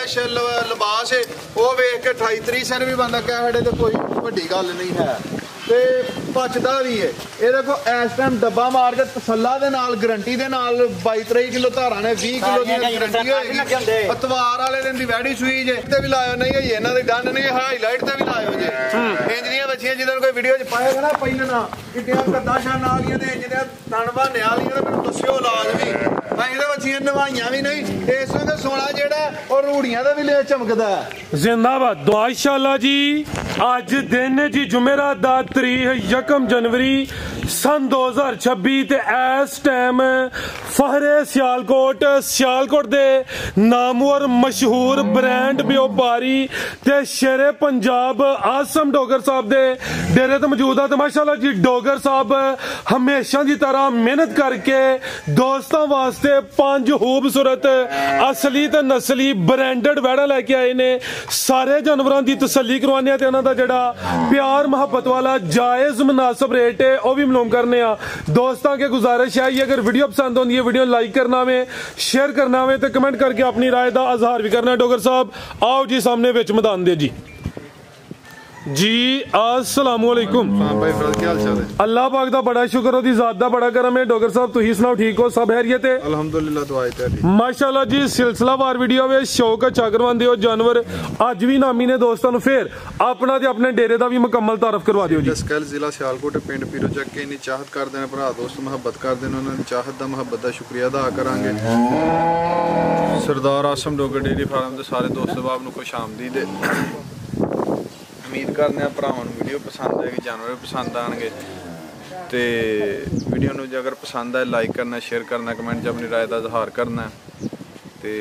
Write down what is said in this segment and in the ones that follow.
Polish ਲਿਬਾਸ ਹੈ ਉਹ ਵੇਖ ਕੇ 28-30 ਵੀ ਬੰਦਾ ਕਹਿ ਸਾਡੇ ਤੇ ਕੋਈ ਵੱਡੀ ਗੱਲ ਨਹੀਂ ਹੈ ਤੇ ਪਚਦਾ ਵੀ ਹੈ। ਇਹ ਦੇਖੋ ਇਸ ਟਾਈਮ ਡੱਬਾ ਮਾਰ ਕੇ ਤਸੱਲਾ ਦੇ ਨਾਲ ਗਰੰਟੀ ਦੇ ਨਾਲ 22-23 ਕਿਲੋ ਧਾਰਾਂ ਨੇ 20 ਕਿਲੋ ਦੀ ਗਰੰਟੀ ਹੋਏਗੀ। ਅਤਵਾਰ ਵਾਲੇ ਦਿਨ ਦੀ ਵੈੜੀ ਸੂਈ ਜੇ ਤੇ ਵੀ ਲਾਇਓ ਨਹੀਂ ਹੋਈ ਇਹਨਾਂ ਦੇ ਡੰਨ ਨਹੀਂ ਹਾਈਲਾਈਟ ਤੇ ਵੀ ਲਾਇਓ ਜੇ ਇੰਜਨੀਆਂ ਬੱਚੀਆਂ ਜਿਹਨਾਂ ਕੋਈ ਵੀਡੀਓ 'ਚ ਪਾਏਗਾ ਨਾ ਪਹਿਲਾਂ ਕਿੱਡੀਆਂ ਕੱਦਾਂ ਸ਼ਾਨਾਂ ਆ ਗਈਆਂ ਤੇ ਇੰਜਨੀਆਂ ਤਣ ਬਹਾਨੇ ਵਾਲੀਆਂ ਤੇ ਮੈਨੂੰ ਦੱਸਿਓ ਲਾਜ਼ਮੀ ਇਹਦੇ ਬੱਚੀਆਂ ਨਵਾਈਆਂ ਵੀ ਨਹੀਂ ਇਸ ਵੇਲੇ ਸੋਨਾ ਜਿਹੜਾ ਉਹ ਰੂੜੀਆਂ ਦਾ ਵੀ ਲੈ ਚਮਕਦਾ ਜ਼ਿੰਦਾਬਾਦ ਮਾਸ਼ਾਅੱਲਾ ਜੀ। ਅੱਜ ਦਿਨ ਜੀ ਜੁਮੇਰਾਤ ਦਾ ਤਾਰੀਖ 1 जनवरी सन 2026 ਤੇ ਇਸ ਟਾਈਮ ਫਹਰੇ ਸਿਆਲਕੋਟ ਦੇ ਨਾਮਵਰ ਮਸ਼ਹੂਰ ਬ੍ਰਾਂਡ ਵਪਾਰੀ ਤੇ ਸ਼ੇਰੇ ਪੰਜਾਬ ਆਸਮ ਡੋਗਰ ਸਾਹਿਬ ਦੇ ਡੇਰੇ ਤੇ ਮੌਜੂਦ ਆ ਤੇ ਮਾਸ਼ਾਅੱਲਾ ਜੀ ਡੋਗਰ ਸਾਹਿਬ ਹਮੇਸ਼ਾ ਦੀ ਤਰ੍ਹਾਂ ਮਿਹਨਤ ਕਰਕੇ ਦੋਸਤਾਂ ਵਾਸਤੇ 5 ਖੂਬਸੂਰਤ ਅਸਲੀ ਤੇ ਨਸਲੀ ਬ੍ਰਾਂਡਡ ਵੈੜਾ ਲੈ ਕੇ ਆਏ ਨੇ। ਸਾਰੇ ਜਾਨਵਰਾਂ ਦੀ ਤਸੱਲੀ ਕਰਵਾਉਂਦੇ ਆ ਤੇ ਉਹਨਾਂ ਦਾ ਜਿਹੜਾ ਪਿਆਰ ਮੁਹੱਬਤ ਵਾਲਾ जायज मुनासिब रेट है वह भी मालूम करने दोस्तों के गुजारिश है अगर वीडियो पसंद होती है वीडियो लाइक करना वे शेयर करना वे तो कमेंट करके अपनी राय का इजहार भी करना। डोगर साहब आओ जी सामने विच मैदान दे जी अस्सलाम वालेकुम। अल्लाह पाक दा बड़ा शुक्र ओदी जात दा बड़ा करम है। डोगर साहब तुही सुनाओ ठीक हो सब खैरियत है अल्हम्दुलिल्लाह दुआ है माशाअल्लाह जी। सिलसिलावार वीडियो वे शौक अच्छा करवांदे हो जानवर अज भी नामी ने दोस्तों फिर अपना ते अपने डेरे दा भी मुकम्मल तारफ करवा दियो जी। स्कैल जिला सियालकोट पिंड पीरो चक के इन्नी चाहत करदे ने भरा दोस्त मुहब्बत करदे ने उन्हां दी चाहत दा मुहब्बत दा शुक्रिया अदा करांगे। सरदार आसम डोगर डेयरी फार्म दे सारे दोस्त बाब नूं खुश आमदीद उम्मीद करने भरावां नूं वीडियो पसंद आएगी जानवर पसंद आएंगे तो वीडियो नूं जे अगर पसंद आए लाइक करना शेयर करना कमेंट च अपनी राय का इजहार करना। तो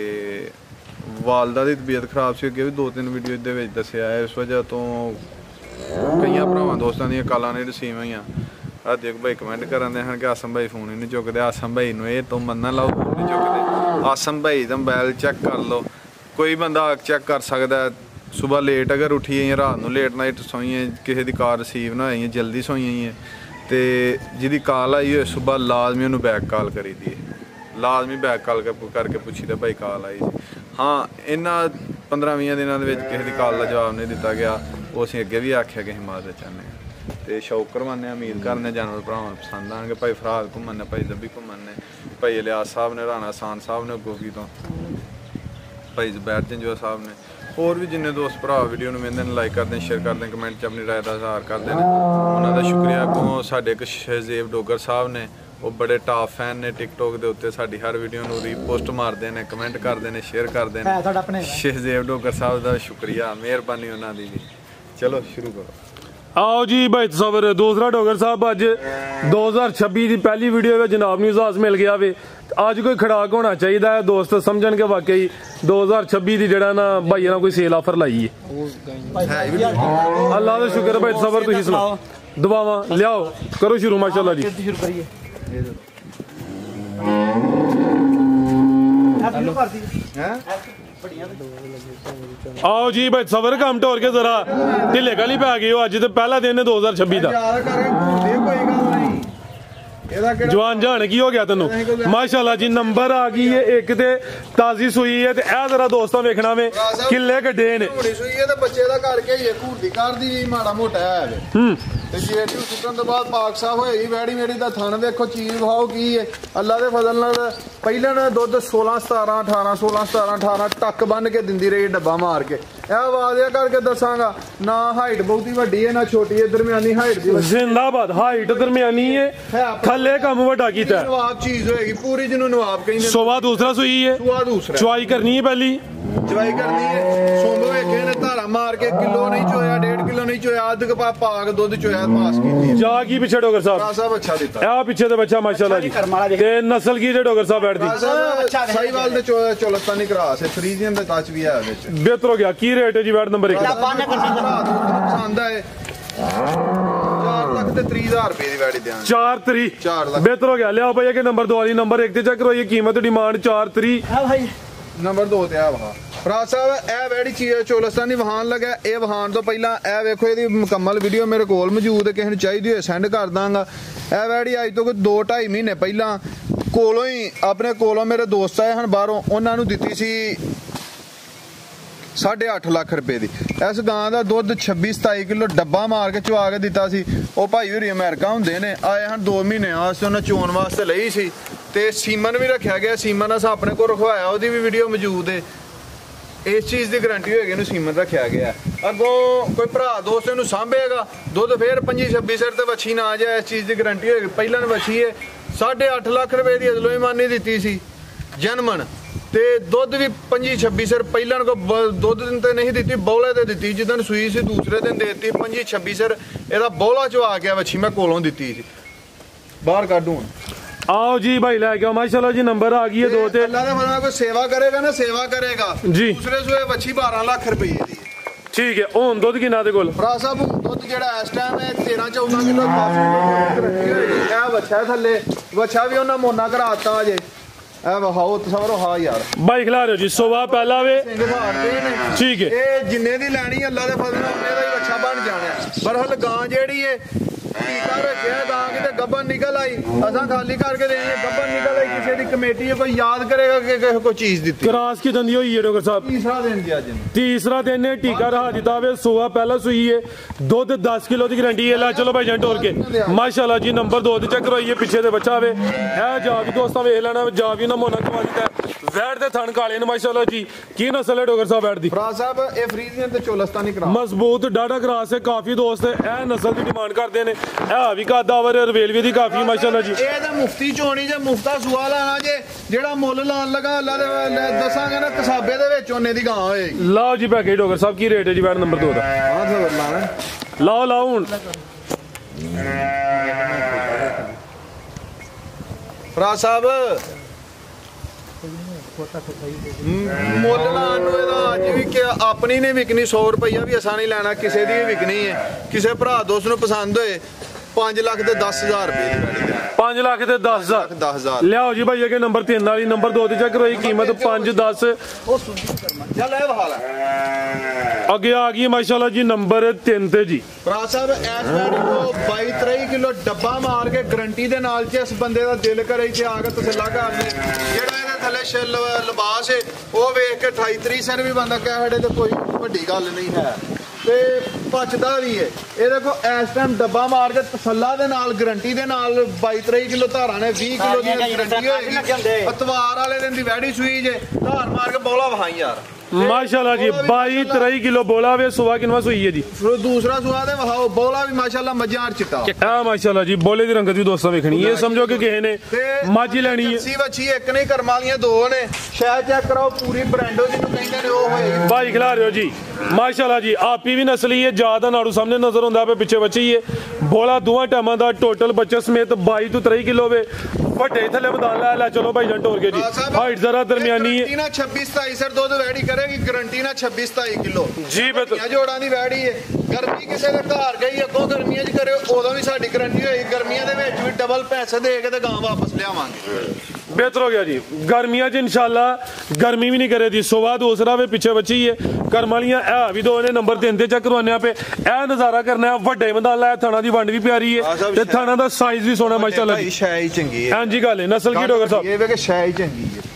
वालदा की तबीयत खराब सी अगे भी 2-3 वीडियो दे विच दस्सिया है इस वजह तो कई भरावां दोस्तों दी कॉलां नहीं रिसीव होईयां। देखो भाई कमेंट करते हैं कि आसम भाई फोन ही नहीं चुकते आसम भाई नूं ये तुम मन्ना लाओ फोन नहीं चुकते आसम भाई दा मोबाइल चेक कर लो कोई बंदा चेक कर सकता है। सुबह लेट अगर उठी है रात को लेट नाइट सोई है किसी की कॉल रिसीव ना होई जल्दी सोई है तो जिहदी कॉल आई हो सुबह लाजमी उन्होंने बैक कॉल करी दी लाजमी बैक कॉल करके पूछी दा भाई कॉल आई। हाँ इन्हां 15-20 दिनों के किसी की कॉल का जवाब नहीं दिता गया वो असीं अगे भी आख्या कि हिमायत चाहते तो शौक करवाने उम्मीद करने जानवर भरावां पसंद आएंगे। भाई फराद घूमने भाई दब्बी घूमने भाई इलियास साहब ने राणा सान साहब ने गोगी तो भाई जुबैर जंजूआ साहब ने होर भी जिन्ने दोस्त भरा वीडियो में वेंदे ने लाइक करते हैं शेयर करते हैं कमेंट च अपनी राय का इजहार करते हैं उन्होंने शुक्रिया। अगों साडे एक शहजेब डोगर साहब ने वो बड़े टॉप फैन ने टिकटॉक के उत्ते साडी हर वीडियो नूं रीपोस्ट मारते हैं कमेंट करते हैं शेयर करते हैं। शहजेब डोगर साहब का शुक्रिया मेहरबानी उन्हों की जी। चलो शुरू करो आओ जी भाई तस्वर दूसरा डोगर साहब अज 2026 की पहली वीडियो में जनाब नूं इजाज़ मिल गया वे अज कोई खड़ाक होना चाहिए है दोस्त समझन के वाकई 2026 की जड़ा ना भाई ना कोई सेल ऑफर लाई है। अल्लाह का शुक्र भाई तस्वर तुसीं सुनाओ दुआवां लियाओ करो शुरू माशाअल्लाह जी। आओ जी भाई सबर काम टोर के जरा ढिले गली पै गए हो अज तो पहला दिन है 2026 का जवान जान की हो गया तेन माशाअल्लाह जी। नंबर आ गई है एक ते ताजी सुई है ते ए जरा दोस्तों वेखना वे किले गड्डे ने सुई है ते बच्चे दा करके ये घूर दी कर दी माड़ा मोटा है ते जे डी सुटन तो बाद पाक साफ होएगी वैड़ी मेरी दा थान देखो चीज भाव की है अल्लाह दे फजल नाल पहले ना दुध 16-17 18 16-17 18 टक बन के दिंदी रही डब्बा मार के वादिया करके दसांगा ना हाइट बहुती वड्डी है ना छोटी है दरमियानी हाइट दी जिंदाबाद हाइट दरमियानी है थल्ले कम वड्डा कीता है नवाब चीज होएगी पूरी जिन्हों नवाब कहिंदे सोवा दूसरा सुई है सोवा दूसरा चवाई करनी है पहली चवाई करनी है सोंब वेखे ने धारा मार के किलो नहीं चोया 1.5 किलो नहीं चोया अध कपा पाक दुध चोया पास की जा की पीछे डोगर साहब अच्छा दिता आ पीछे ते बच्चा माशाल्लाह जी ते नस्ल की जे डोगर साहब बैठदी साहिवाल दे चोलस्तानी क्रॉस है फ्रीजियन दे टच भी है विच बेहतर हो गया की रेट है जी बैठ नंबर 1 पसंद है 4,30,000 रुपए दी वैड़ी देंगे 4,30 बेहतर हो गया लियाओ भैया के नंबर 2 वाली नंबर 1 ते चेक करो ये कीमत डिमांड 4,30 हां भाई नंबर 2 ते आ वहा फराज साहब ए वैड़ी चीज चोलस्तानी वहान लगा ए वहान तो पहला ए देखो ਇਹਦੀ ਮੁਕੰਮਲ ਵੀਡੀਓ ਮੇਰੇ ਕੋਲ ਮੌਜੂਦ ਹੈ ਕਿਸੇ ਨੂੰ ਚਾਹੀਦੀ ਹੋਏ ਸੈਂਡ ਕਰ ਦਾਂਗਾ। ਇਹ ਵੈੜੀ ਅੱਜ ਤੋਂ 2-2.5 ਮਹੀਨੇ ਪਹਿਲਾਂ ਕੋਲੋਂ ਹੀ ਆਪਣੇ ਕੋਲੋਂ ਮੇਰੇ ਦੋਸਤ ਆਏ ਹਨ ਬਾਹਰੋਂ ਉਹਨਾਂ ਨੂੰ ਦਿੱਤੀ ਸੀ 8.5 ਲੱਖ ਰੁਪਏ ਦੀ। ਇਸ ਗਾਂ ਦਾ ਦੁੱਧ 26-27 ਕਿਲੋ ਡੱਬਾ ਮਾਰ ਕੇ ਚਵਾ ਕੇ ਦਿੱਤਾ ਸੀ। ਉਹ ਭਾਈ ਹੋਰੀ ਅਮਰੀਕਾ ਹੁੰਦੇ ਨੇ, ਆਏ ਹਨ 2 ਮਹੀਨੇ ਵਾਸਤੇ, ਉਹਨਾਂ ਚੋਣ ਵਾਸਤੇ ਲਈ ਸੀ ਤੇ ਸੀਮਨ ਵੀ ਰੱਖਿਆ ਗਿਆ। ਸੀਮਨ ਅਸਾਂ ਆਪਣੇ ਕੋਲ ਰਖਵਾਇਆ, ਉਹਦੀ ਵੀ ਵੀਡੀਓ ਮੌਜੂਦ ਹੈ। ਇਸ ਚੀਜ਼ ਦੀ ਗਰੰਟੀ ਹੋਏਗੀ ਇਹਨੂੰ ਸੀਮਨ ਰੱਖਿਆ ਗਿਆ। ਅੱਗੋਂ ਕੋਈ ਭਰਾ ਦੋਸਤ ਇਹਨੂੰ ਸਾਂਭੇਗਾ, ਦੁੱਧ ਫੇਰ 25-26 ਸਿਰ ਤੇ ਵੱਛੀ ਨਾ ਆ ਜਾਏ, ਇਸ ਚੀਜ਼ ਦੀ ਗਰੰਟੀ ਹੋਏਗੀ। ਪਹਿਲਾਂ ਵੱਛੀ ਹੈ 8.5 ਲੱਖ ਰੁਪਏ ਦੀ ਅਦਲੋ ਇਮਾਨੀ ਦਿੱਤੀ ਸੀ ਜਨਮਨ, ਤੇ ਦੁੱਧ ਵੀ 25-26 ਸਿਰ ਪਹਿਲਾਂ ਕੋ ਦੁੱਧ ਤੇ ਨਹੀਂ ਦਿੱਤੀ, ਬੌਲੇ ਤੇ ਦਿੱਤੀ। ਜਿੱਦਣ ਸੂਈ ਸੀ ਦੂਸਰੇ ਦਿਨ ਦੇਤੀ 25-26 ਸਿਰ ਇਹਦਾ ਬੌਲਾ ਚਵਾ ਗਿਆ ਵੱਛੀ, ਮੈਂ ਕੋਲੋਂ ਦਿੱਤੀ ਸੀ। ਬਾਹਰ ਕੱਢੂ आओ जी भाई लेके आओ माशाल्लाह जी। नंबर आ गई है 2 ते अल्लाह दे फरमान कोई सेवा करेगा ना, सेवा करेगा जी। दूसरे सूए वच्छी 12 लाख रुपए दी। ठीक है हुन दुध किना दे कोल भरा साहब दुध जेड़ा इस टाइम है 13-14 किलो 10 किलो ए वच्छा थल्ले वच्छा भी ओना मोना कराता जे ए वहाओ तसवरो हां यार भाई खिला रहे हो जी। सुबह पहला वे ठीक है, ए जिन्ने दी लेनी अल्लाह दे फजल नाल उन्ने दा ही वच्छा बन जाना है। बरहल गां जेड़ी है टीका रखिया गां किते गब्बन निकल आई, असां खाली करके देंगे, गब्बन निकल आई, किसी दी कमेटी है कोई याद करेगा कि कोई चीज दी। क्रॉस की दंदी हुई है डॉक्टर साहब, तीसरा दिन जी। आज तीसरा दिन है, टीका रहा दिता वे, सुबह पहला सुई है, दुध 10 किलो की गारंटी है। ला चलो भाई जंट और के माशाल्लाह जी। नंबर 2 ते चेक करवाइए, पीछे दे बच्चा वे है जा भी दोस्तों वेख लेना, जा भी ना मोना कमा दिता है। वैट दे थन काले ने माशाल्लाह जी। की नस्ल है डॉक्टर साहब वैट दी? फराज साहब ए फ्रीजियन ते चोलस्तानी क्रॉस, मजबूत डाढ़ा क्रॉस है। काफी दोस्त ए नस्ल की डिमांड करते हैं, है भी दावर रवेलवी दी काफी माशाल्लाह जी। ए ते मुफ्ती चोणी जे मुफ्ता सुआ लाना जे जेड़ा मुੱਲ लान लगा अल्लाह दे दसांगे ना कसाबे दे विच ओने दी गां होएगी। लाओ जी पैकेट डॉक्टर साहब की रेट है जी वैट नंबर 2 दा? हां सर लाना लाओ लाओ हुन फराज साहब ਮੁੱਲ ਲਾਣ ਨੂੰ ਇਹਦਾ ਅੱਜ ਵੀ ਕਿ ਆਪਣੀ ਨੇ ਵਿਕਣੀ 100 ਰੁਪਈਆ ਵੀ ਅਸਾਂ ਨਹੀਂ ਲੈਣਾ, ਕਿਸੇ ਦੀ ਵੀ ਵਿਕਣੀ ਹੈ। ਕਿਸੇ ਭਰਾ ਦੋਸਤ ਨੂੰ ਪਸੰਦ ਹੋਏ 5 ਲੱਖ ਤੇ 10,000 ਰੁਪਏ ਦੀ गाड़ी दे 5 ਲੱਖ ਤੇ 10,000 ਲਿਆਓ ਜੀ ਭਾਈ। ਅਗੇ ਨੰਬਰ 3 ਵਾਲੀ ਨੰबर 2 ਤੇ ਚੈੱਕ ਕਰੋ, ਕੀਮਤ 5-10 ਚੱਲ ਇਹ ਵਹਾਲਾ ਅੱਗੇ ਆ ਗਈ ਮਾਸ਼ਾਅੱਲਾ ਜੀ ਨੰबर 3 ਤੇ ਜੀ। ਭਰਾ ਸਾਹਿਬ ਐਸ गाड़ी को 22-23 ਕਿਲੋ ਡੱਬਾ ਮਾਰ ਕੇ ਗਰੰਟੀ ਦੇ ਨਾਲ ਜੇ ਇਸ ਬੰਦੇ ਦਾ ਦਿਲ ਕਰੇ ਤੇ ਆ ਕੇ ਤਸੱਲਾ ਕਰ ਲੈ। ਜਿਹੜਾ ਇਹਦੇ ਥੱਲੇ ਛਿੱਲ ਲਿਬਾਸ ਹੈ ਉਹ ਵੇਖ ਕੇ 28-30 ਸਿਰ ਵੀ ਬੰਦਾ ਕਹਿ ਸਾਡੇ ਤੇ ਕੋਈ ਵੱਡੀ ਗੱਲ ਨਹੀਂ ਹੈ ਤੇ ਪਚਦਾ ਵੀ ਹੈ। ਇਹ ਦੇਖੋ ਇਸ ਟਾਈਮ ਡੱਬਾ ਮਾਰ ਕੇ ਤਸੱਲਾ ਦੇ ਨਾਲ ਗਰੰਟੀ ਦੇ ਨਾਲ 22-23 ਕਿਲੋ ਧਾਰਾਂ ਨੇ 20 ਕਿਲੋ ਦੀ ਗਰੰਟੀ ਹੋਏਗੀ। ਅਤਵਾਰ ਵਾਲੇ ਦਿਨ ਦੀ ਵੈੜੀ ਸੂਈ ਜੇ ਧਾਰ ਮਾਰ ਕੇ ਬੌਲਾ ਵਹਾਈ ਯਾਰ माशाल्लाह जी। 22-23 किलो बोला वे सुबह किनवा सुई है जी? दूसरा सुहा दे वहाओ बौला भी माशाल्लाह मजार चिट्टा हां माशाल्लाह जी। बोले दी रंगत भी दोस्तों वेखनी है, समझो कि किसी ने माजी लेनी है। सी बच्ची एक नहीं करम वालियां दो ने, शायद चेक कराओ पूरी ब्रांडो जिन्हों कहंदे ने ओ होएगी। भाई खिला रहे हो जी माशाल्लाह जी। आपी भी नस्ली है, ज्यादा नाड़ू सामने नजर हुंदा पे, पीछे बच्ची है। बोला दोवां टाइमां दा टोटल बच्चे समेत 22-23 किलो वे ਵੱਡੇ ਥੱਲੇ ਮਦਾਲਾ ਲੈ ਚਲੋ ਭਾਈ ਜੰਟ ਹੋਰ ਕੇ ਜੀ। ਹਾਈਟ ਜ਼ਰਾ ਦਰਮਿਆਨੀ ਹੈ। 26-27 ਸਰ ਦੁੱਧ ਵੈੜੀ ਕਰੇਗੀ ਗਰੰਟੀ ਨਾਲ 26-27 ਕਿਲੋ ਜੀ। ਬਿਲਕੁਲ ਜੋੜਾਂ ਦੀ ਵੈੜੀ ਹੈ। ਗਰਮੀ ਕਿਸੇ ਦੇ ਘਰ ਗਈ ਅੱਗੋਂ ਗਰਮੀਆਂ 'ਚ ਕਰਿਓ ਉਦੋਂ ਵੀ ਸਾਡੀ ਗਰੰਟੀ ਹੋਈ, ਗਰਮੀਆਂ ਦੇ ਵਿੱਚ ਵੀ ਡਬਲ ਪੈਸੇ ਦੇ ਕੇ ਤੇ ਗਾਂ ਵਾਪਸ ਲਿਆਵਾਂਗੇ। बेहतर हो गया जी। गर्मियां च इंशाल्लाह गर्मी भी नहीं करे दी। सुबह दूसरा वे पीछे बची है करमालियां है भी दो ने नंबर 3 ते चेक करवाने पे ए नजारा करना है। ਵੱਡੇ ਮਦਾਲਾ है, थाना दी वंड भी प्यारी है ते थाना दा साइज भी सोना माशाल्लाह जी। शै ही चंगी है। हां जी गल है। नस्ल की डॉक्टर साहब? ये वे के शै ही चंगी है।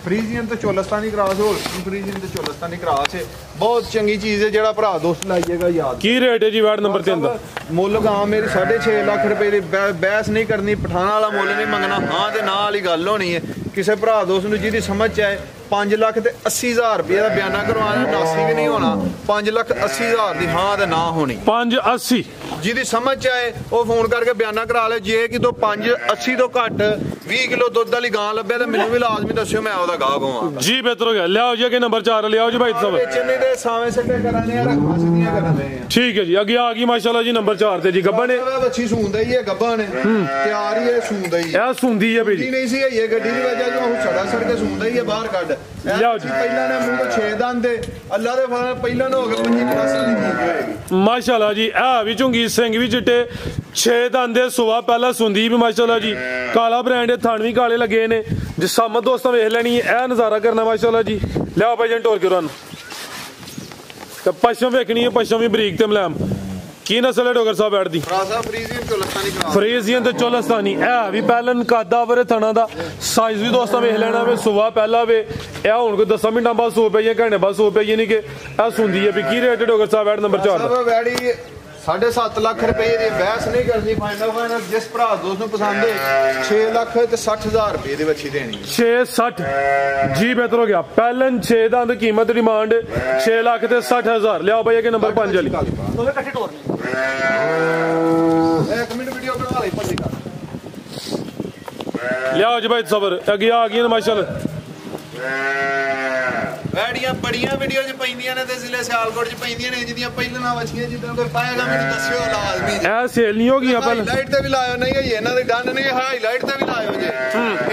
फ्रीजियन ਤੇ ਚੋਲਸਤਾਨੀ ਕ੍ਰਾਸ ਹੋ फ्रीजियन ਤੇ ਚੋਲਸਤਾਨੀ ਕ੍ਰਾਸ ਹੈ। ਬਹੁਤ ਚੰਗੀ ਚੀਜ਼ ਹੈ। ਜਿਹੜਾ ਭਰਾ ਦੋਸਤ ਲਾਈਏਗਾ ਯਾਦ। ਕੀ ਰੇਟ ਹੈ ਜੀ ਵਾਰਡ ਨੰਬਰ 3 ਦਾ? ਮੁੱਲ ਗਾਂ ਮੇਰੀ 6.5 ਲੱਖ ਰੁਪਏ ਦੀ ਬਹਿਸ ਨਹੀਂ ਕਰਨੀ, ਪਠਾਣਾ ਵਾਲਾ ਮੁੱਲ ਨਹੀਂ ਮੰਗਣਾ, ਹਾਂ ਤੇ ਨਾ ਵਾਲੀ ਗੱਲ ਹੋਣੀ ਹੈ। ਕਿਸੇ ਭਰਾ ਦੋਸਤ ਨੂੰ ਜਿਹਦੀ ਸਮਝ ਚ ਆਏ 5 ਲੱਖ ਤੇ 80,000 ਰੁਪਏ ਦਾ ਬਿਆਨਾ ਕਰਵਾਉਣਾ, ਨਾਸੀ ਵੀ ਨਹੀਂ ਹੋਣਾ। 5,80,000 ਦੀ ਹਾਂ ਤੇ ਨਾ ਹੋਣੀ। 580 ਜਿਹਦੀ ਸਮਝ ਚ ਆਏ ਉਹ ਫੋਨ ਕਰਕੇ ਬਿਆਨਾ ਕਰਾ ਲੈ। ਜੇ ਕਿਤੋਂ 580 ਤੋਂ ਘੱਟ 20 ਕਿਲੋ ਦੁੱਧ ਵਾਲੀ ਗਾਂ ਲੱਭੇ ਤੇ ਮੈਨੂੰ ਵੀ ਲਾਜ਼ਮੀ ਦੱਸਿਓ, ਮੈਂ ਉਹਦਾ ਗਾਹਕ ਹੋਵਾਂ ਜੀ। ਬਿਹਤਰ ਹੋ ਗਿਆ। ਲਿਆਓ ਜੀ ਅਗੇ ਨੰबर 4 ਲਿਆਓ ਜੀ ਭਾਈ ਸਾਹਿਬ। ਵੇਚਣੇ ਦੇ ਸਾਵੇਂ ਸੱਟੇ ਕਰਾਣੇ ਆ, ਰੱਖਾਂ ਸਿੱਧੀਆਂ ਕਰਾਣੇ ਆ। ਠੀਕ ਹੈ ਜੀ। ਅੱਗੇ ਆ ਗਈ ਮਾਸ਼ਾਅੱਲਾ ਜੀ ਨੰबर 4 ਤੇ ਜੀ। ਗੱਬਾ ਨੇ ਬੱਚੀ ਸੂੰਦਾ ਹੀ ਹੈ, ਗੱਬਾ ਨੇ ਤਿਆਰ ਹੀ ਹੈ, ਸੂੰਦਾ ਹੀ ਇਹ ਸੁੰਦੀ ਹੈ ਬੇਜੀ। ਨਹੀਂ ਸੀ ਇਹ ਗੱਡੀ ਦੀ ਵਜ੍ਹਾ ਜੋ ਹੁਣ ਸੜਾ ਸੜ ਕੇ ਸੂੰਦਾ ਹੀ ਹੈ, ਬਾਹਰ ਕੱਢ। ਲਿਆਓ ਜੀ। ਪਹਿਲਾਂ ਨੇ ਮੂੰਹ ਤੋਂ 6 ਦੰਦ ਦੇ ਅੱਲਾ ਦੇ ਫਜ਼ਲ ਪਹਿਲਾਂ ਨੂੰ ਹੋ ਗਏ 25 ਸਾਲ ਦੀ ਚੀਜ਼ ਹੋਏਗੀ ਮਾਸ਼ਾਅੱਲਾ ਜੀ। ਇਹ ਵੀ ਝੁੰਗੀ ਸਿੰਘ ਵੀ ਚਿੱਟੇ 6 ਦੰਦ ਦੇ ਸੁਬਾ ਪਹਿਲਾਂ ਸੁੰਦੀ ਵੀ ਮਾਸ਼ਾਅੱਲਾ ਜੀ। ਕਾਲਾ ਬ੍ਰਾਂਡ ਦੇ ਥਣ ਵੀ ਕਾਲੇ ਲੱਗੇ ਨੇ। ਜਿਸ ਸਾਹਮਣੇ ਦੋਸਤਾਂ ਵੇਖ ਲੈਣੀ ਹੈ, ਇਹ ਨਜ਼ਾਰਾ ਕਰਨਾ ਮਾਸ਼ਾਅੱਲਾ ਜੀ। ਲਿਆਓ ਭਾਈ ਜੰਟ ਹੋਰ ਕੇ ਰਨ ਤੇ ਪਸ਼ਮ ਵੇਖਣੀ ਹੈ, ਪਸ਼ਮ ਵੀ ਬਰੀਕ ਤੇ ਮਲਾਮ। ਕੀ ਨਸਲ ਹੈ ਡੋਗਰ ਸਾਹਿਬ ਐਡ ਦੀ? ਫਰੀਜ਼ੀਅਨ ਤੇ ਚੋਲਸਤਾਨੀ। ਇਹ ਵੀ ਪਹਿਲਨ ਕਾਦਾ ਵਰੇ ਥਣਾ ਦਾ ਸਾਈਜ਼ ਵੀ ਦੋਸਤਾਂ ਵੇਖ ਲੈਣਾ ਵੇ। ਸੁਬਾ ਪਹਿਲਾ ਵੇ ਇਹ ਹੁਣ ਕੋਈ 10 ਮਿੰਟਾਂ ਬਾਅਦ ਸੋ ਪਈ ਘੰਟੇ ਬਾਅਦ ਸੋ ਪਈ ਨਹੀਂ ਕਿ ਇਹ ਸੁਣਦੀ ਹੈ ਵੀ ਕੀ ਰੇਟ ਡੋਗਰ ਸਾਹਿਬ ਐਡ ਨੰਬਰ 4 ਦਾ? 7.5 ਲੱਖ ਰੁਪਏ ਦੀ ਬਹਿਸ ਨਹੀਂ ਕਰਨੀ। ਫਾਈਨਲ ਜਿਸ ਭਰਾ ਦੋਸਤ ਨੂੰ ਪਸੰਦ ਹੈ 6 ਲੱਖ ਤੇ 60,000 ਰੁਪਏ ਦੀ ਵੱਛੀ ਦੇਣੀ। 660 ਜੀ ਬਿਹਤਰ ਹੋ ਗਿਆ। ਪਹਿਲਨ 6 ਦਾ ਅੰਦਰ ਕੀਮਤ ਡਿਮਾਂਡ 6 ਲੱਖ ਤੇ 60,000। ਲਿਆਓ ਭਾਈ ਅੱਗੇ ਨੰਬਰ 5 ਵਾਲੀ। ਦੋਵੇਂ ਇਕੱਠੇ ਟੋਰਨੇ। ਇੱਕ ਮਿੰਟ ਵੀਡੀਓ ਬਣਾ ਲਈ ਭੱਜੀ ਕਰ ਲਿਆਓ ਜੀ ਭਾਈ ਸਬਰ ਅੱਗੇ ਆ ਗਈਆਂ ਮਾਸ਼ਾਅੱਲਾ। ਵੈੜੀਆਂ ਬੜੀਆਂ ਵੀਡੀਓ 'ਚ ਪੈਂਦੀਆਂ ਨੇ ਤੇ ਜ਼ਿਲ੍ਹੇ ਸਿਆਲਕੋਟ 'ਚ ਪੈਂਦੀਆਂ ਨੇ ਜਿਹਦੀਆਂ ਪਹਿਲਾਂ ਵੱਛੀਆਂ ਜਿੱਦਾਂ ਕੋਈ ਪਾਏਗਾ ਮੈਨੂੰ ਦੱਸਿਓ ਲਾਜ਼ਮੀ। ਇਹ ਸੇਲ ਨਹੀਂ ਹੋ ਗਈਆਂ ਪਹਿਲਾਂ? ਹਾਈਲਾਈਟ ਤੇ ਵੀ ਲਾਇਓ ਨਹੀਂ ਹੋਈ ਇਹਨਾਂ ਦੇ ਡਨ ਨਹੀਂ ਹਾਈਲਾਈਟ ਤੇ ਵੀ ਲਾਇਓ ਜੇ।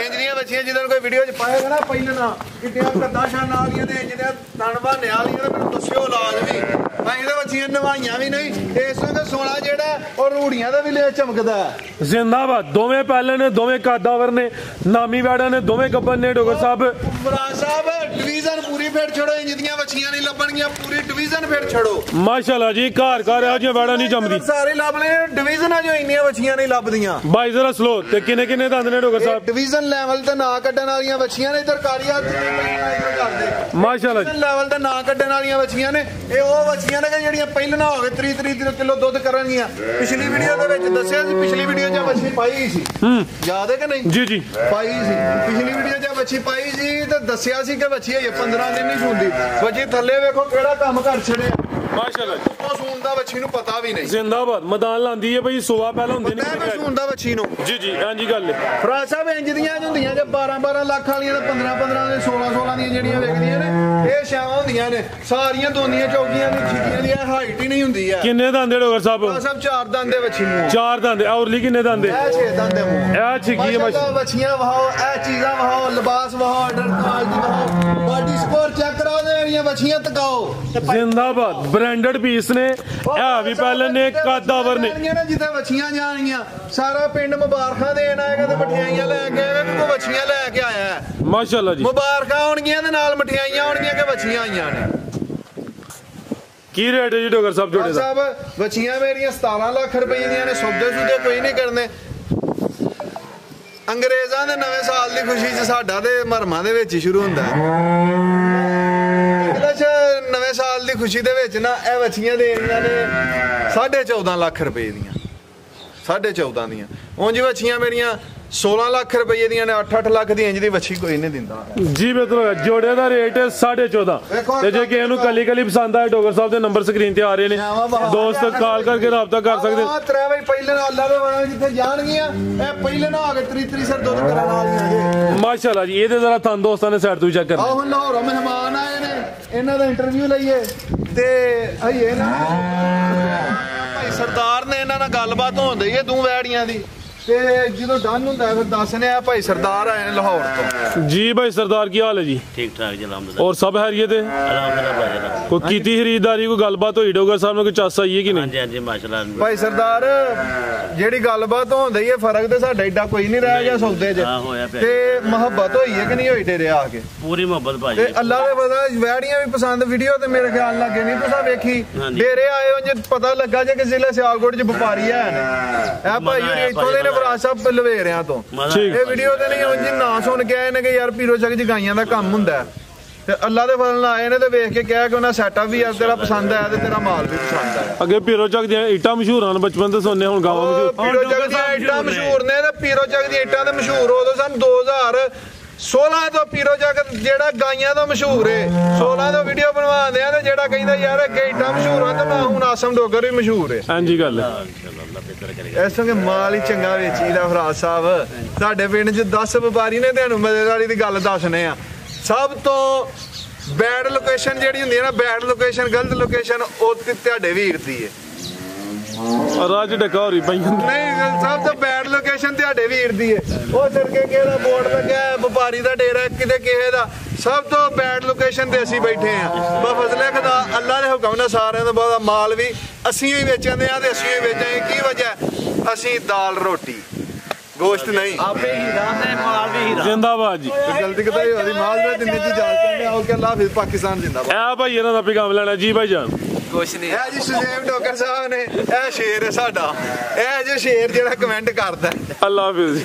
ਇੰਜੀਆਂ ਵੱਛੀਆਂ ਜਿੱਦਾਂ ਕੋਈ ਵੀਡੀਓ 'ਚ ਪਾਏਗਾ ਨਾ ਪਹਿਲਾਂ ਨਾ ਕਿੱਡਿਆਂ ਕੱਦਾਂ ਸ਼ਾਨਾਂ ਵਾਲੀਆਂ ਤੇ ਇੰਜੀਆਂ ਤਣ ਬਹਾਨੇ ਵਾਲੀਆਂ ਤੇ ਮੈਨੂੰ ਦੱਸਿਓ ਲਾਜ਼ਮੀ। ਮੈਂ ਇਹਦੇ ਵੱਛੀਆਂ ਨਵਾਈਆਂ ਵੀ ਨਹੀਂ ਇਸ ਵੇਲੇ ਸੋਨਾ ਜਿਹੜਾ ਉਹ ਰੂੜੀਆਂ ਦਾ ਵੀ ਲੈ ਚਮਕਦਾ। ਜ਼ਿੰਦਾਬਾਦ। ਦੋਵੇਂ ਪਹਿਲੇ ਨੇ ਦੋਵੇਂ ਕਾਦਾਵਰ ਨੇ ਨਾਮੀ ਵੈੜਾਂ ਨੇ ਦੋਵੇਂ ਗੱਬਰ ਨੇ ਡੋਗਰ ਸਾਹਿਬ। ਮਹਾਰਾਜ ਸਾਹਿਬ ਡਿਵੀਜ਼ਨ ਪੂਰੀ ਫੇਰ ਛੜੋ ਇੰਜ ਦੀਆਂ ਵੱਛੀਆਂ ਨਹੀਂ ਲੱਭਣਗੀਆਂ ਪੂਰੀ ਡਿਵੀਜ਼ਨ ਫੇਰ ਛੜੋ ਮਾਸ਼ਾਅੱਲਾ ਜੀ। ਘਰ ਘਰ ਇਹੋ ਜਿਹੀਆਂ ਵੈੜਾਂ ਨਹੀਂ ਜੰਮਦੀ ਸਾਰੇ ਲੱਭ ਲੈ ਡਿਵੀਜ਼ਨਾਂ ਜੋ ਇੰਨੀਆਂ ਵੱਛੀਆਂ ਨਹੀਂ ਲੱਭਦੀਆਂ। ਬਾਈ ਜ਼ਰਾ ਸਲੋ ਤੇ ਕਿੰਨੇ ਕਿੰਨੇ ਦੰਦ ਨੇ ਡੋਗਰ ਸਾਹਿਬ? ਡਿਵੀਜ਼ਨ ਲੈਵਲ ਤੇ ਨਾ ਕੱਢਣ ਵਾਲੀਆਂ ਵੱਛੀਆਂ ਨੇ ਇਧਰ ਕਾਰੀਆ ਕਰਦੇ ਮਾਸ਼ਾਅੱਲਾ ਜੀ। ਲੈਵਲ ਤੇ ਨਾ ਕੱਢਣ ਵਾਲੀਆਂ ਵੱਛੀਆਂ ਨੇ ਇਹ ਉਹ ਵੱਛੀਆਂ ਨੇ ਜਿਹੜੀਆਂ ਪਹਿਲਾਂ ਨਾ ਹੋਵੇ 30 ਕਿਲੋ ਦੁੱਧ ਕਰਨਗੀਆਂ। ਪਿਛਲੀ ਵੀਡੀਓ ਦੇ ਵਿੱਚ ਦੱਸਿਆ ਸੀ ਪਿਛਲੀ ਵੀਡੀਓ 'ਚ ਵੱਛੀ ਪਾਈ ਸੀ ਯਾਦ ਹੈ ਕਿ ਨਹੀਂ? ਜੀ ਜੀ ਪਾਈ ਸੀ ਪਿਛਲੀ ਵੀਡੀਓ 'ਚ ਵੱਛੀ ਪਾਈ ਸੀ ਤੇ ਦੱਸਿਆ ਸੀ ਕਿ ਵੱਛੀ ਹੈ 15 ਦਿਨ ਨਹੀਂ ਸੁਣਦੀ। ਵੱਛੀ ਥੱਲੇ ਵੇਖੋ ਕਿਹੜਾ ਕੰਮ ਕਰ ਛੜਿਆ ਮਾਸ਼ਾਅੱਲਾ ਜੀ। ਉਹ ਸੁਣਦਾ ਵੱਛੀ ਨੂੰ ਪਤਾ ਵੀ ਨਹੀਂ। ਜ਼ਿੰਦਾਬਾਦ। ਮੈਦਾਨ ਲਾਂਦੀ ਹੈ ਬਈ ਸੁਬਾ ਪਹਿਲਾਂ ਹੁੰਦੇ ਨਹੀਂ ਸੁਣਦਾ ਵੱਛੀ ਨੂੰ। ਜੀ ਜੀ ਹਾਂਜੀ ਗੱਲ ਹੈ। ਫਰਾਜ ਸਾਹਿਬ ਇੰਜ ਦੀਆਂ ਹੁੰਦੀਆਂ ਜੇ 12 ਲੱਖ ਵਾਲੀਆਂ ਤੇ 15 ਦੇ 16 ਦੀਆਂ ਜਿਹੜੀਆਂ ਵਿਕਦੀਆਂ ਨੇ ਇਹ ਸ਼ਾਵਾਂ ਹੁੰਦੀਆਂ ਨੇ ਸਾਰੀਆਂ ਦੋਨੀਆਂ ਚੌਕੀਆਂ ਦੀ ਛਿੱਕੀਆਂ ਦੀ ਹਾਈਟ ਹੀ ਨਹੀਂ ਹੁੰਦੀ ਹੈ। ਕਿੰਨੇ ਦੰਦ ਡੋਗਰ ਸਾਹਿਬ? ਸਾਹਿਬ 4 ਦੰਦ ਦੇ ਵੱਛੀ ਨੂੰ 4 ਦੰਦ। ਔਰਲੀ ਕਿੰਨੇ ਦੰਦ? ਇਹ 6 ਦੰਦ ਦੇ ਮੂੰਹ। ਇਹ ਛਿੱਕੀ ਹੈ ਮਾਸ਼ਾਅੱਲਾ ਵੱਛੀਆਂ ਵਹਾਓ ਇਹ ਚੀਜ਼ਾਂ ਵਹਾਓ ਲਿਬਾਸ ਵਹਾਓ ਆਰਡਰ ਕੁਆਲਿਟੀ ਵਹਾਓ ਬਾਡੀ ਸਕੋਰ ਚੈੱਕ ਕਰਾਓ ਤੇ ਮੇਰੀਆਂ ਵੱਛੀਆਂ ਤਕਾਓ। ਜ਼ਿੰਦਾਬਾਦ। ਬ੍ਰਾਂਡਡ ਪੀਸ ਨੇ ਇਹ ਵੀ ਪਹਿਲੇ ਨੇ ਕਾਦਾਵਰ ਨੇ ਜਿੱਥੇ ਵੱਛੀਆਂ ਜਾਣਗੀਆਂ ਸਾਰਾ ਪਿੰਡ ਮੁਬਾਰਕਾਂ ਦੇਣ ਆਏਗਾ ਤੇ ਮਠਿਆਈਆਂ ਲੈ ਕੇ ਆਏਗਾ ਕੋਈ ਵੱਛੀਆਂ ਲੈ ਕੇ ਆਇਆ ਮਾਸ਼ਾਅੱਲਾ ਜੀ। ਮੁਬਾਰਕਾਂ ਆਉਣਗੀਆਂ ਤੇ ਨਾਲ ਮਠਿਆਈਆਂ ਆਉਣਗੀਆਂ ਕਿ ਵੱਛੀਆਂ ਆਈਆਂ ਨੇ। ਕੀ ਰੇਟ ਹੈ ਜੀ ਡੋਗਰ ਸਾਹਿਬ ਜੋੜੇ ਦਾ? ਸਾਹਿਬ ਵੱਛੀਆਂ ਮੇਰੀਆਂ 17 ਲੱਖ ਰੁਪਏ ਦੀਆਂ ਨੇ। ਸੌਦੇ ਸੁਦੇ ਕੋਈ ਨਹੀਂ ਕਰਨੇ। ਅੰਗਰੇਜ਼ਾਂ ਦੇ ਨਵੇਂ ਸਾਲ ਦੀ ਖੁਸ਼ੀ 'ਚ ਸਾਡਾ ਤੇ ਮਰਮਾਂ ਦੇ ਵਿੱਚ ਹੀ ਸ਼ੁਰੂ ਹੁੰਦਾ ਨਵੇਂ ਸਾਲ ਦੀ ਖੁਸ਼ੀ ਦੇ ਵਿੱਚ ਨਾ ਇਹ ਵੱਛੀਆਂ ਦੇਣੀਆਂ ਨੇ 14.5 ਲੱਖ ਰੁਪਏ ਦੀਆਂ। 14.5 ਦੀਆਂ। ਉਂਝ ਵੱਛੀਆਂ ਮੇਰੀਆਂ 16 ਲੱਖ ਰੁਪਏ ਦੀਆਂ ਨੇ। 8 ਲੱਖ ਦੀ ਇੰਜ ਦੀ ਵੱਛੀ ਕੋਈ ਨਹੀਂ ਦਿੰਦਾ ਜੀ। ਬਿਲਕੁਲ ਜੋੜੇ ਦਾ ਰੇਟ 14.5 ਤੇ ਜੇ ਕਿਸੇ ਨੂੰ ਕੱਲੀ ਕੱਲੀ ਪਸੰਦ ਆਏ ਡੋਗਰ ਸਾਹਿਬ ਦੇ ਨੰਬਰ ਸਕਰੀਨ ਤੇ ਆ ਰਹੇ ਨੇ ਦੋਸਤ ਕਾਲ ਕਰਕੇ ਰਾਬਤਾ ਕਰ ਸਕਦੇ। ਤਰੇ ਬਈ ਪਹਿਲੇ ਨਾਲ ਅੱਲਾ ਦੇ ਵਾਲਾ ਜਿੱਥੇ ਜਾਣਗੀਆਂ ਇਹ ਪਹਿਲੇ ਨਾ ਆ ਕੇ 30 ਸਰ ਦੁੱਧ ਕਰਨ ਵਾਲੀਆਂ ਮਾਸ਼ਾਅੱਲਾ ਜੀ। ਇਹਦੇ ਜ਼ਰਾ ਤਨ ਦੋਸਤਾਂ ਨੇ ਸਾਈਡ ਤੋਂ ਚੈੱਕ ਕਰਨਾ। ਆਹ ਹੁਣ ਲਾਹੌਰੋਂ ਮਹਿਮਾਨ ਆਏ ਨੇ ਇਹਨਾਂ ਦਾ ਇੰਟਰਵਿਊ ਲਈਏ ਤੇ ਆਈਏ ਨਾ ਭਾਈ ਸਰਦਾਰ ਨੇ ਇਹਨਾਂ ਨਾਲ ਗੱਲਬਾਤ ਹੋਣ ਦਈ ਹੈ ਦੋ ਵੈੜੀਆਂ ਦੀ ਤੇ ਜਦੋਂ ਡਨ ਹੁੰਦਾ ਫਿਰ ਦੱਸਨੇ ਆ ਭਾਈ ਸਰਦਾਰ ਆਏ ਨੇ ਲਾਹੌਰ ਤੋਂ। ਜੀ ਭਾਈ ਸਰਦਾਰ ਕੀ ਹਾਲ ਹੈ ਜੀ? ਠੀਕ ਠਾਕ ਜੀ ਅਲਹਮਦੁਲਿल्लाह। और सब हैरियत है? अल्हम्दुलिल्लाह। ਕੋਈ ਕੀਤੀ ਖਰੀਦਦਾਰੀ ਕੋਈ ਗੱਲਬਾਤ ਹੋਈ ਡੋਗਰ ਸਾਹਿਬ ਨੂੰ ਕੋਈ ਚਾਸ ਆਈ ਹੈ ਕਿ ਨਹੀਂ? ਹਾਂਜੀ ਹਾਂਜੀ ਮਾਸ਼ਾਅੱਲਾ। ਭਾਈ ਸਰਦਾਰ ਜਿਹੜੀ ਗੱਲਬਾਤ ਹੁੰਦੀ ਹੈ ਫਰਕ ਤੇ ਸਾਡਾ ਏਡਾ ਕੋਈ ਨਹੀਂ ਰਹਿ ਗਿਆ ਸੌਦੇ 'ਚ ਤੇ ਮੁਹੱਬਤ ਹੋਈ ਹੈ ਕਿ ਨਹੀਂ ਹੋਈ ਤੇਰੇ ਆ ਕੇ? ਪੂਰੀ ਮੁਹੱਬਤ ਭਾਜੀ। ਤੇ ਅੱਲਾ ਦੇ ਪਤਾ ਵੈੜੀਆਂ ਵੀ ਪਸੰਦ ਵੀਡੀਓ ਤੇ ਮੇਰੇ ਖਿਆਲ ਲੱਗੇ ਨਹੀਂ ਤੁਸੀਂ ਵੇਖੀ ਡੇਰੇ ਆਏ ਹੋ ਜੇ ਪਤਾ ਲੱਗਾ ਜੇ ਕਿ ਜ਼ਿਲ੍ਹਾ ਸਿਆਲਕੋਟ 'ਚ ਵਪਾਰੀ ਹੈ ਇਹ ਭਾਈ ਇੱਥੋਂ ਦੇ ਫਰਾਜ ਸਾਹਿਬ ਲਵੇਰਿਆਂ ਤੋਂ। ਇਹ ਵੀਡੀਓ ਤੇ ਨਹੀਂ ਉਂਝ ਨਾ ਸੁਣ ਕੇ ਆਏ ਨੇ ਕਿ ਯਾਰ ਪੀਰੋ ਚੱਕ ਜਗਾਈਆਂ ਦਾ ਕੰਮ ਹੁੰਦਾ ਤੇ ਅੱਲਾ ਦੇ ਫਜ਼ਲ ਨਾਲ ਆਏ ਨੇ ਤੇ ਵੇਖ ਕੇ ਕਿਹਾ ਕਿ ਉਹਨਾਂ ਸੈਟਅਪ ਵੀ ਆ ਤੇਰਾ ਪਸੰਦ ਆਇਆ ਤੇ ਤੇਰਾ ਮਾਲ ਵੀ ਪਸੰਦ ਆਇਆ। ਅੱਗੇ ਪੀਰੋ ਚੱਕ ਦੀਆਂ ਇੱਟਾਂ ਮਸ਼ਹੂਰ ਹਨ ਬਚਪਨ ਤੋਂ ਸੁਣਨੇ ਹੁਣ ਗਾਵਾਂ ਮਸ਼ਹੂਰ। ਪੀਰੋ ਚੱਕ ਦੀਆਂ ਇੱਟਾਂ ਮਸ਼ਹੂਰ ਨੇ ਤੇ ਪੀਰੋ ਚੱਕ ਦੀਆਂ ਇੱਟਾਂ ਤੇ ਮਸ਼ਹੂਰ ਉਦੋਂ ਸਨ 2016 ਤੋਂ ਪੀਰੋ ਚੱਕ ਜਿਹੜਾ ਗਾਈਆਂ ਤੋਂ ਮਸ਼ਹੂਰ ਏ 16 ਤੋਂ ਵੀਡੀਓ ਬਣਵਾਉਂਦੇ ਆ ਤੇ ਜਿਹੜਾ ਕਹਿੰਦਾ ਯਾਰ ਅੱਗੇ ਇੱਟਾਂ ਮਸ਼ਹੂਰ ਆ ਤੇ ਮੈਂ ਹੁਣ ਆਸਮ ਡੋਗਰ ਵੀ ਮਸ਼ਹੂਰ ਏ। ਹਾਂਜੀ ਗੱਲ ਇਸ ਤੋਂ ਮਾਲ ਹੀ ਚੰਗਾ ਵੇਚੀਦਾ ਫਰਾਜ ਸਾਹਿਬ। ਸਾਡੇ ਪਿੰਡ 'ਚ 10 ਵਪਾਰੀ ਨੇ ਤੁਹਾਨੂੰ ਮਜ਼ੇਦਾਰੀ ਦੀ ਗੱਲ ਦੱਸਣੇ ਆ। ਸਭ ਤੋਂ ਬੈਡ ਲੋਕੇਸ਼ਨ ਜਿਹੜੀ ਹੁੰਦੀ ਹੈ ਨਾ ਬੈਡ ਲੋਕੇਸ਼ਨ ਗਲਤ ਲੋਕੇਸ਼ਨ ਉਹ ਤੁਹਾਡੇ ਵੀਰ ਦੀ ਏ। ਰਾਜ ਡਕਾ ਹੋਰੀ ਪਈ ਨਹੀਂ ਸਭ ਤੋਂ ਬੈਡ ਲੋਕੇਸ਼ਨ ਤੁਹਾਡੇ ਵੀਰ ਦੀ ਏ। ਉਹ ਸਰਕੇ ਕਿਹੜਾ ਬੋਰਡ ਲੱਗਾ ਵਪਾਰੀ ਦਾ ਡੇਰਾ ਕਿਤੇ ਕਿਸੇ ਦਾ ਸਭ ਤੋਂ ਬੈਡ ਲੋਕੇਸ਼ਨ ਤੇ ਅਸੀਂ ਬੈਠੇ ਆ। ਬਸ ਫਜ਼ਲੇ ਖੁਦਾ ਅੱਲਾ ਦੇ ਹੁਕਮ ਨਾਲ ਸਾਰਿਆਂ ਤੋਂ ਬਾਅਦ ਮਾਲ ਵੀ ਅਸੀਂ ਹੀ ਵੇਚਦੇ ਆ ਤੇ ਅਸੀਂ ਹੀ ਵੇਚਾਂਗੇ। ਕੀ ਵਜ੍ਹਾ ਅਸੀਂ ਦਾਲ ਰੋਟੀ ਗੋਸ਼ਤ ਨਹੀਂ ਆਪੇ ਹੀਰਾ ਤੇ ਮਾਲ ਵੀ ਹੀਰਾ। ਜਿੰਦਾਬਾਦ ਜੀ। ਗਲਤੀ ਕਿਤਾ ਹੋਈ ਮਾਲ ਦੇ ਦਿਨ ਦੀ ਜਾਲ ਕਹਿੰਦੇ ਆਓ ਕਿ ਅੱਲਾ ਹਾਫਿਜ਼ ਪਾਕਿਸਤਾਨ ਜਿੰਦਾਬਾਦ। ਆ ਭਾਈ ਇਹਨਾਂ ਦਾ ਪੈਗਾਮ ਲੈਣਾ ਜੀ ਭਾਈ ਜਾਨ। ਕੁਛ ਨਹੀਂ ਇਹ ਜੀ ਸੁਜੇਬ ਡੋਗਰ ਸਾਹਿਬ ਨੇ, ਇਹ ਸ਼ੇਰ ਹੈ ਸਾਡਾ, ਇਹ ਜੋ ਸ਼ੇਰ ਜਿਹੜਾ ਕਮੈਂਟ ਕਰਦਾ। ਅੱਲਾ ਹਾਫਿਜ਼।